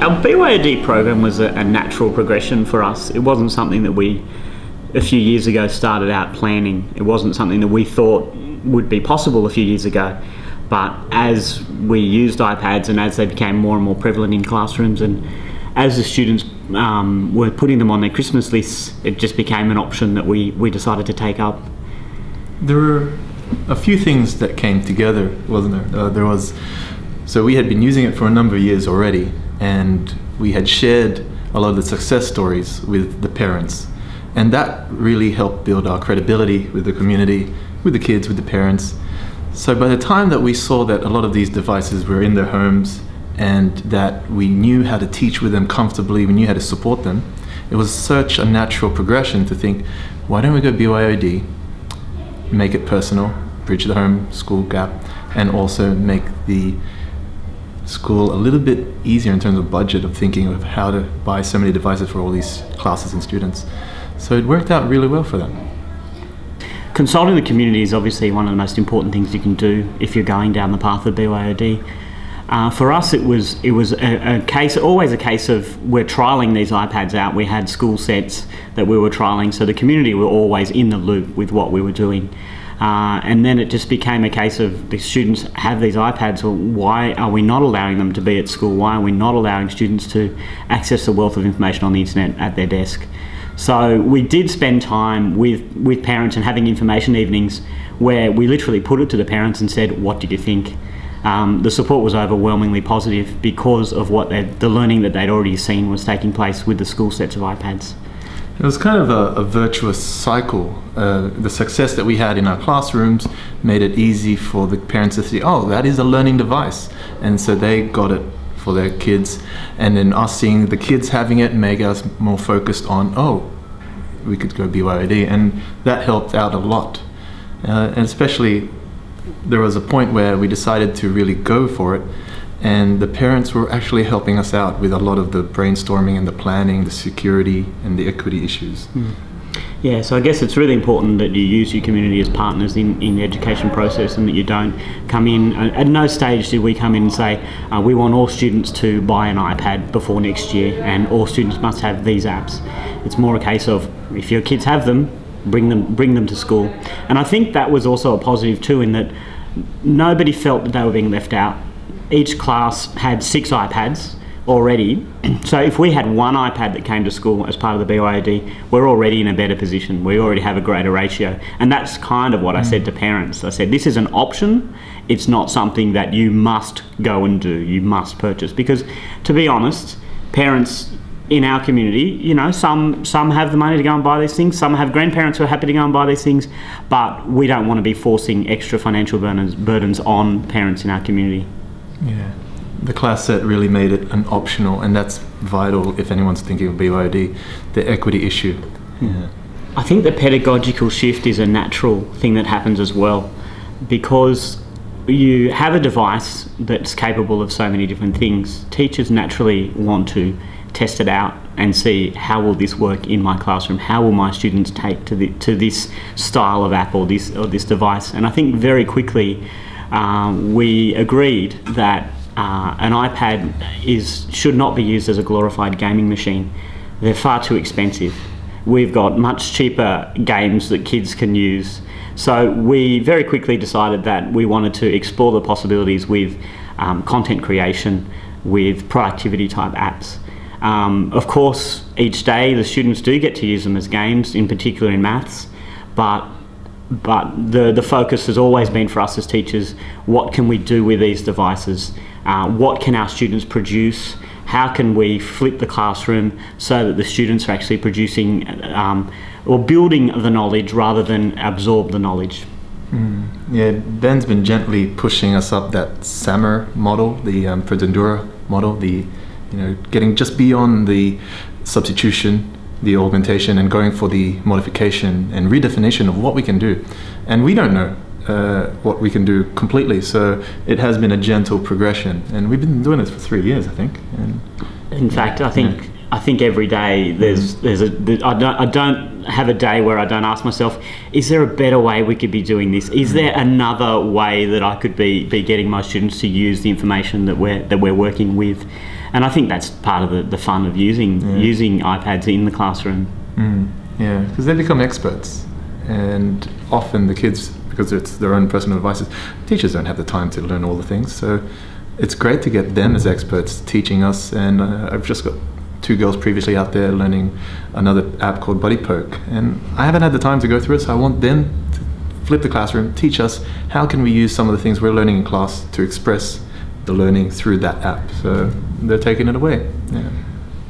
Our BYOD program was a natural progression for us. It wasn't something that we, a few years ago, started out planning. It wasn't something that we thought would be possible a few years ago. But as we used iPads and as they became more and more prevalent in classrooms, and as the students were putting them on their Christmas lists, it just became an option that we decided to take up. There were a few things that came together, wasn't there? So we had been using it for a number of years already, and we had shared a lot of the success stories with the parents. And that really helped build our credibility with the community, with the kids, with the parents. So by the time that we saw that a lot of these devices were in their homes and that we knew how to teach with them comfortably, we knew how to support them, it was such a natural progression to think, why don't we go BYOD, make it personal, bridge the home school gap, and also make the school a little bit easier in terms of budget, of thinking of how to buy so many devices for all these classes and students. So it worked out really well for them. Consulting the community is obviously one of the most important things you can do if you're going down the path of BYOD. For us, it was always a case of we're trialling these iPads out. We had school sets that we were trialling, so the community were always in the loop with what we were doing. And then it just became a case of the students have these iPads. Well, why are we not allowing them to be at school? Why are we not allowing students to access the wealth of information on the internet at their desk? So we did spend time with parents and having information evenings where we literally put it to the parents and said, what did you think? The support was overwhelmingly positive because of the learning that they'd already seen was taking place with the school sets of iPads. It was kind of a virtuous cycle. The success that we had in our classrooms made it easy for the parents to see, oh, that is a learning device. And so they got it for their kids. And then us seeing the kids having it made us more focused on, oh, we could go BYOD. And that helped out a lot. And especially, there was a point where we decided to really go for it. And the parents were actually helping us out with a lot of the brainstorming and the planning, the security and the equity issues. Yeah, so I guess it's really important that you use your community as partners in the education process, and that you don't come in, at no stage did we come in and say, we want all students to buy an iPad before next year and all students must have these apps. It's more a case of, if your kids have them, bring them to school. And I think that was also a positive too, in that nobody felt that they were being left out. Each class had 6 iPads already, so if we had one iPad that came to school as part of the BYOD, we're already in a better position. We already have a greater ratio, and that's kind of what I said to parents. I said, this is an option, it's not something that you must go and do, you must purchase. Because to be honest, parents in our community, you know, some have the money to go and buy these things, some have grandparents who are happy to go and buy these things, but we don't want to be forcing extra financial burdens on parents in our community. Yeah, the class set really made it an optional, and that's vital if anyone's thinking of BYOD, the equity issue. Yeah. I think the pedagogical shift is a natural thing that happens as well, because you have a device that's capable of so many different things. Teachers naturally want to test it out and see, how will this work in my classroom? How will my students take to this style of app or this device? And I think very quickly we agreed that an iPad should not be used as a glorified gaming machine. They're far too expensive. We've got much cheaper games that kids can use. So we very quickly decided that we wanted to explore the possibilities with content creation, with productivity type apps. Of course, each day the students do get to use them as games, in particular in maths, but the focus has always been for us as teachers, what can we do with these devices? What can our students produce? How can we flip the classroom so that the students are actually producing or building the knowledge rather than absorb the knowledge? Yeah, Ben's been gently pushing us up that SAMR model, the Pedagogy model, getting just beyond the substitution, the augmentation, and going for the modification and redefinition of what we can do. And we don't know what we can do completely, so it has been a gentle progression, and we've been doing this for 3 years, I think. And in fact, I think every day I don't have a day where I don't ask myself, is there a better way we could be doing this? Is there another way that I could be getting my students to use the information that we're working with? And I think that's part of the fun of using iPads in the classroom. Yeah, because they become experts, and often the kids, because it's their own personal devices, teachers don't have the time to learn all the things. So it's great to get them as experts teaching us. And I've just got 2 girls previously out there learning another app called Buddy Poke, and I haven't had the time to go through it, so I want them to flip the classroom, teach us how can we use some of the things we're learning in class to express the learning through that app. So they're taking it away. Yeah.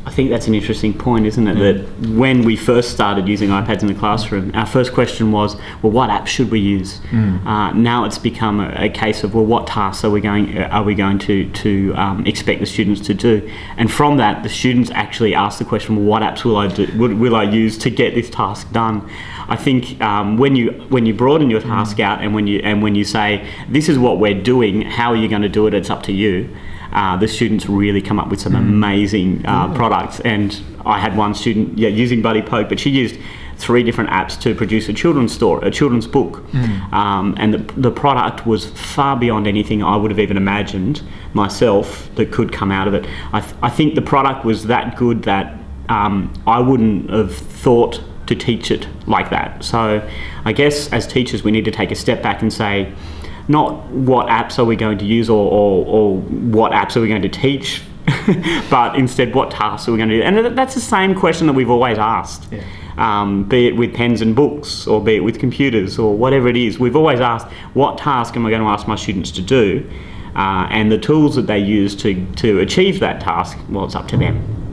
I think that's an interesting point, isn't it? Yeah. That when we first started using iPads in the classroom, our first question was, well, what app should we use? Now it's become a case of, well, what tasks are we going to expect the students to do? And from that, the students actually ask the question, well, what apps will I use to get this task done? I think when you broaden your task out, and when you say, this is what we're doing, how are you going to do it? It's up to you. The students really come up with some amazing products. And I had one student using Buddy Poke, but she used 3 different apps to produce a children's book. And the product was far beyond anything I would have even imagined myself that could come out of it. I think the product was that good that I wouldn't have thought to teach it like that. So I guess as teachers we need to take a step back and say, not what apps are we going to use or what apps are we going to teach, but instead what tasks are we going to do. And that's the same question that we've always asked, be it with pens and books or be it with computers or whatever it is. We've always asked, what task am I going to ask my students to do? And the tools that they use to achieve that task, well, it's up to them.